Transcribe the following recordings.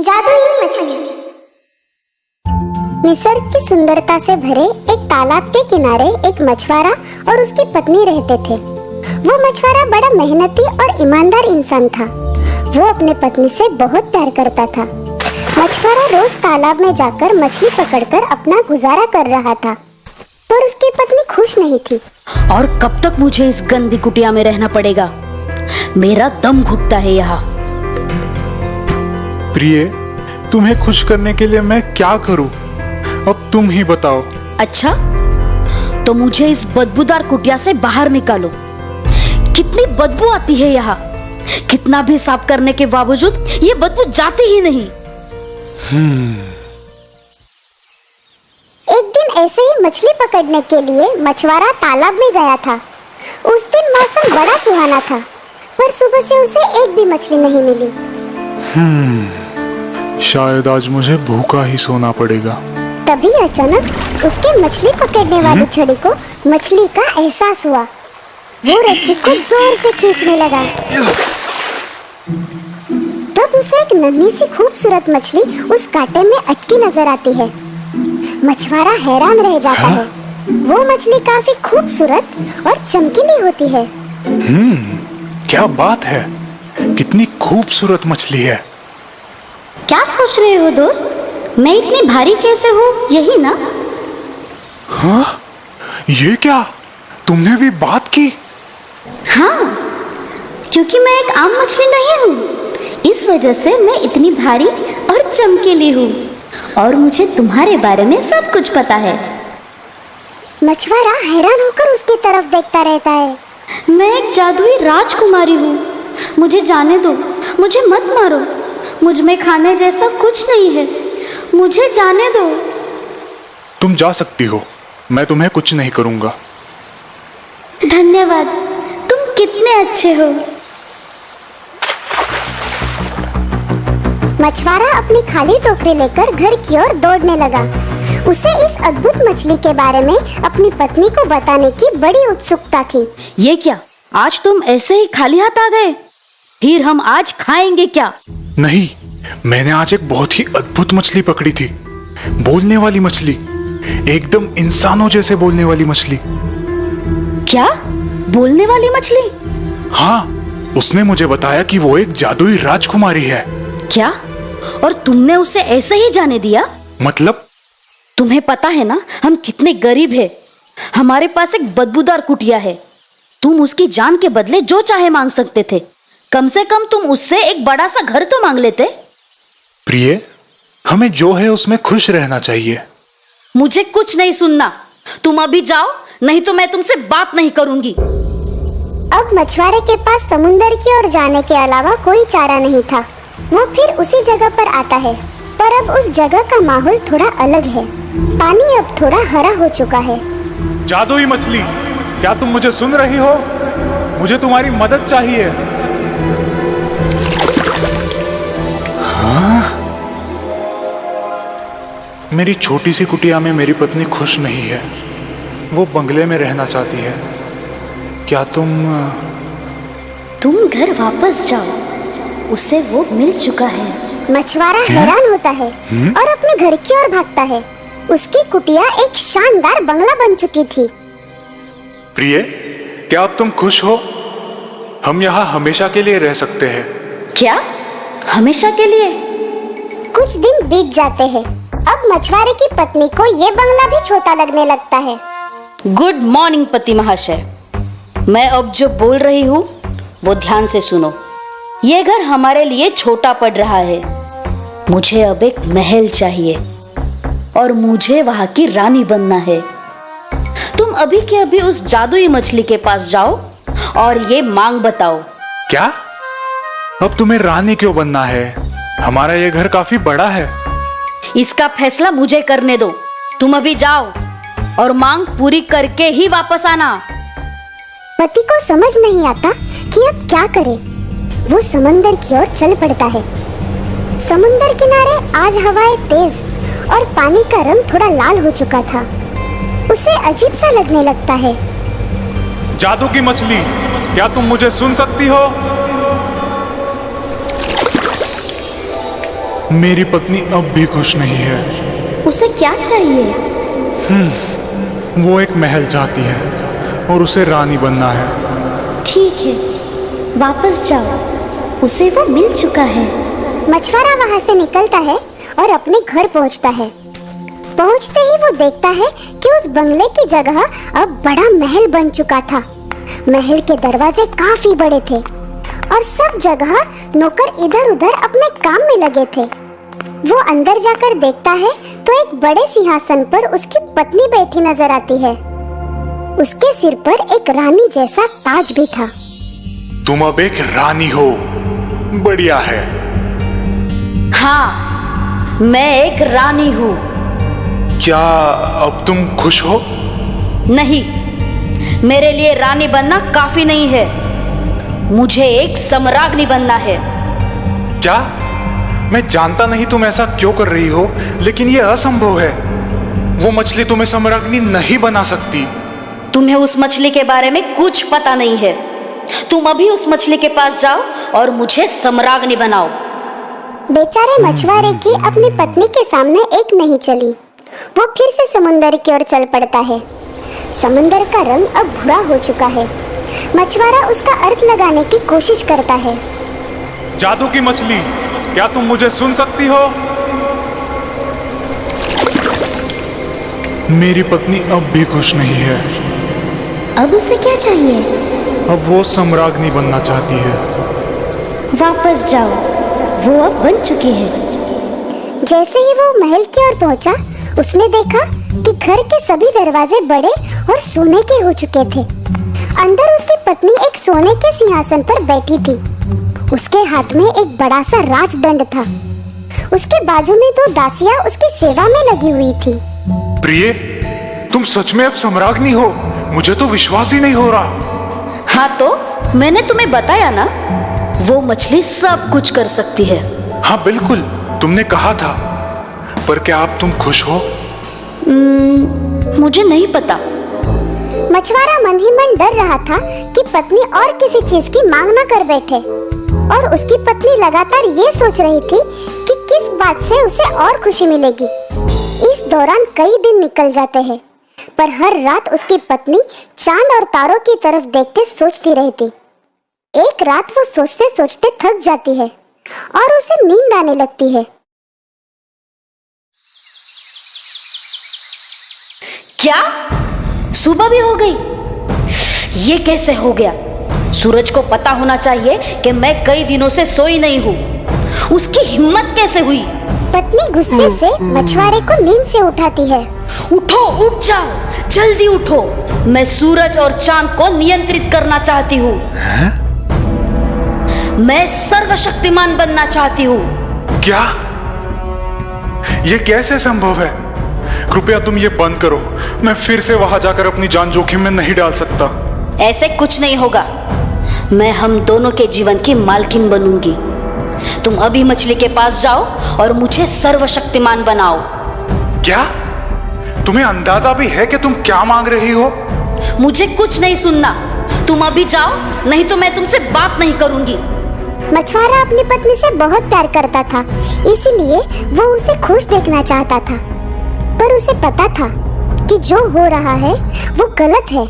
जादुई मछली। निसर्ग की सुंदरता से भरे एक तालाब के किनारे एक मछुआरा और उसकी पत्नी रहते थे। वो मछुआरा बड़ा मेहनती और ईमानदार इंसान था। वो अपने पत्नी से बहुत प्यार करता था। मछुआरा रोज तालाब में जाकर मछली पकड़कर अपना गुजारा कर रहा था, पर उसकी पत्नी खुश नहीं थी। और कब तक मुझे इस गंदी कुटिया में रहना पड़ेगा? मेरा दम घुटता है यहाँ। प्रिय, तुम्हें खुश करने के लिए मैं क्या करूं? अब तुम ही बताओ। अच्छा, तो मुझे इस बदबूदार कुटिया से बाहर निकालो। कितनी बदबू आती है यहाँ। कितना भी साफ करने के बावजूद ये बदबू जाती ही नहीं। एक दिन ऐसे ही मछली पकड़ने के लिए मछुआरा तालाब में गया था। उस दिन मौसम बड़ा सुहाना था, पर सुबह से उसे एक भी मछली नहीं मिली। शायद आज मुझे भूखा ही सोना पड़ेगा। तभी अचानक उसके मछली पकड़ने वाली छड़ी को मछली का एहसास हुआ। वो रस्सी को जोर से खींचने लगा। तब उसे एक नन्ही सी खूबसूरत मछली उस कांटे में अटकी नजर आती है। मछुआरा हैरान रह जाता है। वो मछली काफी खूबसूरत और चमकीली होती है। क्या बात है, कितनी खूबसूरत मछली है। क्या सोच रहे हो दोस्त? मैं इतनी भारी कैसे हूँ, यही ना? हाँ, ये क्या, तुमने भी बात की? हाँ, क्योंकि मैं एक आम मछली नहीं हूँ। इस वजह से मैं इतनी भारी और चमकीली हूँ, और मुझे तुम्हारे बारे में सब कुछ पता है। मछुआरा हैरान होकर उसकी तरफ देखता रहता है। मैं एक जादुई राजकुमारी हूँ। मुझे जाने दो, मुझे मत मारो। मुझ में खाने जैसा कुछ नहीं है। मुझे जाने दो। तुम जा सकती हो, मैं तुम्हें कुछ नहीं करूंगा। धन्यवाद, तुम कितने अच्छे हो। मछुआरा अपनी खाली टोकरी लेकर घर की ओर दौड़ने लगा। उसे इस अद्भुत मछली के बारे में अपनी पत्नी को बताने की बड़ी उत्सुकता थी। ये क्या, आज तुम ऐसे ही खाली हाथ आ गए? फिर हम आज खाएंगे क्या? नहीं, मैंने आज एक बहुत ही अद्भुत मछली पकड़ी थी। बोलने वाली मछली, एकदम इंसानों जैसे बोलने वाली मछली। क्या? बोलने वाली मछली? हाँ, उसने मुझे बताया कि वो एक जादुई राजकुमारी है। क्या? और तुमने उसे ऐसे ही जाने दिया? मतलब? तुम्हें पता है ना हम कितने गरीब हैं। हमारे पास एक बदबूदार कुटिया है। तुम उसकी जान के बदले जो चाहे मांग सकते थे। कम से कम तुम उससे एक बड़ा सा घर तो मांग लेते। प्रिय, हमें जो है उसमें खुश रहना चाहिए। मुझे कुछ नहीं सुनना। तुम अभी जाओ, नहीं तो मैं तुमसे बात नहीं करूंगी। अब मछुआरे के पास समुंदर की ओर जाने के अलावा कोई चारा नहीं था। वो फिर उसी जगह पर आता है, पर अब उस जगह का माहौल थोड़ा अलग है। पानी अब थोड़ा हरा हो चुका है। जादुई मछली, क्या तुम मुझे सुन रही हो? मुझे तुम्हारी मदद चाहिए। हाँ? मेरी छोटी सी कुटिया में मेरी पत्नी खुश नहीं है। वो बंगले में रहना चाहती है। क्या तुम घर वापस जाओ। उसे वो मिल चुका है। मछुआरा हैरान होता है और अपने घर की ओर भागता है। उसकी कुटिया एक शानदार बंगला बन चुकी थी। प्रिय, क्या अब तुम खुश हो? हम यहाँ हमेशा के लिए रह सकते हैं। क्या? हमेशा के लिए? कुछ दिन बीत जाते हैं। अब मछुआरे की पत्नी को ये बंगला भी छोटा लगने लगता है। गुड मॉर्निंग पति महाशय। मैं अब जो बोल रही हूँ वो ध्यान से सुनो। ये घर हमारे लिए छोटा पड़ रहा है। मुझे अब एक महल चाहिए और मुझे वहाँ की रानी बनना है। तुम अभी के अभी उस जादुई मछली के पास जाओ और ये मांग बताओ। क्या? अब तुम्हें रानी क्यों बनना है? हमारा ये घर काफी बड़ा है। इसका फैसला मुझे करने दो। तुम अभी जाओ और मांग पूरी करके ही वापस आना। पति को समझ नहीं आता कि अब क्या करे। वो समंदर की ओर चल पड़ता है। समुंदर किनारे आज हवाएं तेज और पानी का रंग थोड़ा लाल हो चुका था। उसे अजीब सा लगने लगता है। जादू की मछली, क्या तुम मुझे सुन सकती हो? मेरी पत्नी अब भी खुश नहीं है। उसे क्या चाहिए? वो एक महल चाहती है और उसे रानी बनना है। ठीक है, वापस जाओ, उसे वो मिल चुका है। मछुआरा वहाँ से निकलता है और अपने घर पहुँचता है। पहुँचते ही वो देखता है कि उस बंगले की जगह अब बड़ा महल बन चुका था। महल के दरवाजे काफी बड़े थे और सब जगह नौकर इधर उधर अपने काम में लगे थे। वो अंदर जाकर देखता है तो एक बड़े सिंहासन पर उसकी पत्नी बैठी नजर आती है। उसके सिर पर एक रानी जैसा ताज भी था। तुम अब एक रानी हो, बढ़िया है। हाँ, मैं एक रानी हूँ। क्या अब तुम खुश हो? नहीं, मेरे लिए रानी बनना काफी नहीं है। मुझे एक सम्राज्ञी बनना है। क्या? मैं जानता नहीं तुम ऐसा क्यों कर रही हो, लेकिन यह असंभव है। वो मछली तुम्हें सम्राज्ञी नहीं बना सकती। तुम्हें उस मछली के बारे में कुछ पता नहीं है। तुम अभी उस मछली के पास जाओ और मुझे सम्राज्ञी बनाओ। बेचारे मछुआरे की अपनी पत्नी के सामने एक नहीं चली। वो फिर से समुंदर की ओर चल पड़ता है। समुंदर का रंग अब भूरा हो चुका है। मछुआरा उसका अर्थ लगाने की कोशिश करता है। जादू की मछली, क्या तुम मुझे सुन सकती हो? मेरी पत्नी अब भी खुश नहीं है। अब उसे क्या चाहिए? अब वो सम्राज्ञी बनना चाहती है। वापस जाओ, वो अब बन चुकी है। जैसे ही वो महल की ओर पहुंचा, उसने देखा कि घर के सभी दरवाजे बड़े और सोने के हो चुके थे। अंदर उसकी पत्नी एक सोने के सिंहासन पर बैठी थी। उसके हाथ में एक बड़ा सा राजदंड था। उसके बाजू में दो दासियां उसकी सेवा में लगी हुई थी। प्रिय, तुम सच में अब सम्राज्ञी हो? मुझे तो विश्वास ही नहीं हो रहा। हाँ, तो मैंने तुम्हें बताया ना, वो मछली सब कुछ कर सकती है। हाँ बिल्कुल, तुमने कहा था। पर क्या अब तुम खुश हो? मुझे नहीं पता। मछुआरा मन ही मन डर रहा था कि पत्नी और किसी चीज की मांग न कर बैठे, और उसकी पत्नी लगातार ये सोच रही थी कि किस बात से उसे और खुशी मिलेगी। इस दौरान कई दिन निकल जाते हैं, पर हर रात उसकी पत्नी चांद और तारों की तरफ देखते सोचती रहती। एक रात वो सोचते सोचते थक जाती है और उसे नींद आने लगती है। क्या? सुबह भी हो गई? ये कैसे हो गया? सूरज को पता होना चाहिए कि मैं कई दिनों से सोई नहीं हूँ। उसकी हिम्मत कैसे हुई? पत्नी गुस्से से मछुआरे को नींद से उठाती है। उठो, उठ जाओ, जल्दी उठो। मैं सूरज और चांद को नियंत्रित करना चाहती हूँ। मैं सर्वशक्तिमान बनना चाहती हूँ। क्या? ये कैसे संभव है? कृपया तुम ये बंद करो। मैं फिर से वहां जाकर अपनी जान जोखिम में नहीं डाल सकता। ऐसे कुछ नहीं होगा। मैं हम दोनों के जीवन की मालकिन बनूंगी। तुम अभी मछली के पास जाओ और मुझे सर्वशक्तिमान बनाओ। क्या? तुम्हें अंदाजा भी है कि तुम क्या मांग रही हो? मुझे कुछ नहीं सुनना। तुम अभी जाओ, नहीं तो मैं तुमसे बात नहीं करूंगी। मछुआरा अपनी पत्नी से बहुत प्यार करता था, इसलिए वो उसे खुश देखना चाहता था। पर उसे पता था कि जो हो रहा है वो गलत है।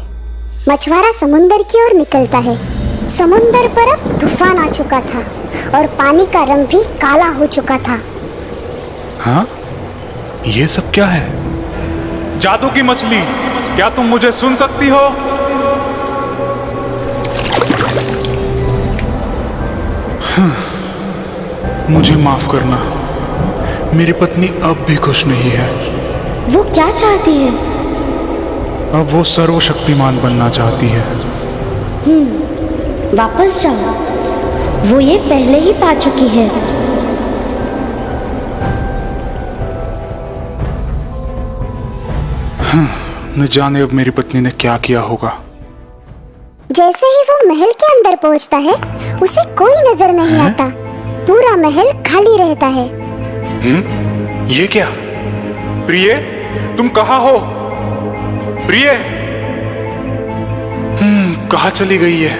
मछुआरा समुंदर की ओर निकलता है। समुंदर पर अब तूफान आ चुका था और पानी का रंग भी काला हो चुका था। हाँ? ये सब क्या है? जादू की मछली, क्या तुम मुझे सुन सकती हो? मुझे माफ करना, मेरी पत्नी अब भी खुश नहीं है। वो क्या चाहती है? अब वो सर्वशक्तिमान बनना चाहती है। वापस जाओ, वो ये पहले ही पा चुकी है। न जाने अब मेरी पत्नी ने क्या किया होगा। जैसे ही वो महल के अंदर पहुंचता है, उसे कोई नजर नहीं आता। पूरा महल खाली रहता है। ये क्या? प्रिय, तुम कहाँ हो? प्रिय, कहाँ चली गई है?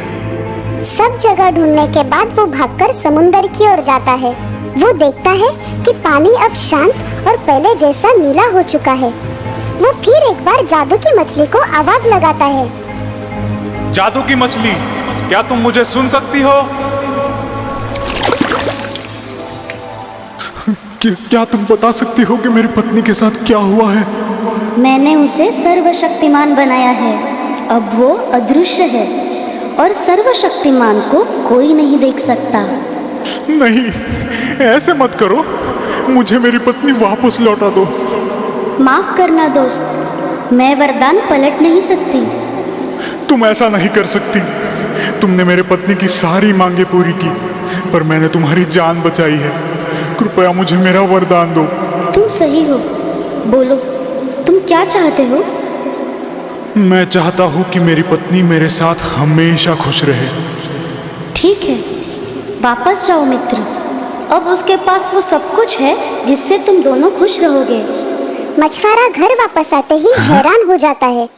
सब जगह ढूंढने के बाद वो भागकर समुंदर की ओर जाता है। वो देखता है कि पानी अब शांत और पहले जैसा नीला हो चुका है। वो फिर एक बार जादू की मछली को आवाज लगाता है। जादू की मछली, क्या तुम मुझे सुन सकती हो? क्या तुम बता सकती हो कि मेरी पत्नी के साथ क्या हुआ है? मैंने उसे सर्वशक्तिमान बनाया है। अब वो अदृश्य है और सर्वशक्तिमान को कोई नहीं देख सकता। नहीं, ऐसे मत करो। मुझे मेरी पत्नी वापस लौटा दो। माफ करना दोस्त, मैं वरदान पलट नहीं सकती। तुम ऐसा नहीं कर सकती। तुमने मेरे पत्नी की सारी मांगे पूरी की, पर मैंने तुम्हारी जान बचाई है। कृपया मुझे मेरा वरदान दो। तुम सही हो। बोलो, तुम क्या चाहते हो? मैं चाहता हूँ कि मेरी पत्नी मेरे साथ हमेशा खुश रहे। ठीक है, वापस जाओ मित्र। अब उसके पास वो सब कुछ है जिससे तुम दोनों खुश रहोगे। मछुआरा घर वापस आते ही हैरान हो जाता है।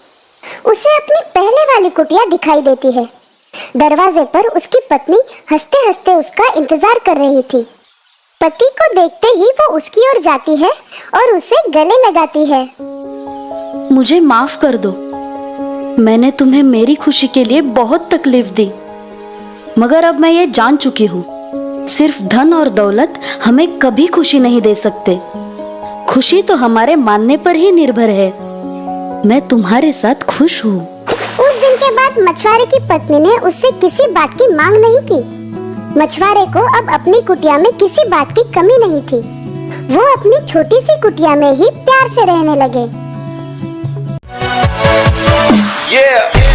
उसे अपनी पहले वाली कुटिया दिखाई देती है। दरवाजे पर उसकी पत्नी हंसते हंसते उसका इंतजार कर रही थी। पति को देखते ही वो उसकी ओर जाती है और उसे गले लगाती है। मुझे माफ कर दो। मैंने तुम्हें मेरी खुशी के लिए बहुत तकलीफ दी, मगर अब मैं ये जान चुकी हूँ, सिर्फ धन और दौलत हमें कभी खुशी नहीं दे सकते। खुशी तो हमारे मानने पर ही निर्भर है। मैं तुम्हारे साथ खुश हूँ। उस दिन के बाद मछुआरे की पत्नी ने उससे किसी बात की मांग नहीं की। मछुआरे को अब अपनी कुटिया में किसी बात की कमी नहीं थी। वो अपनी छोटी सी कुटिया में ही प्यार से रहने लगे। Yeah.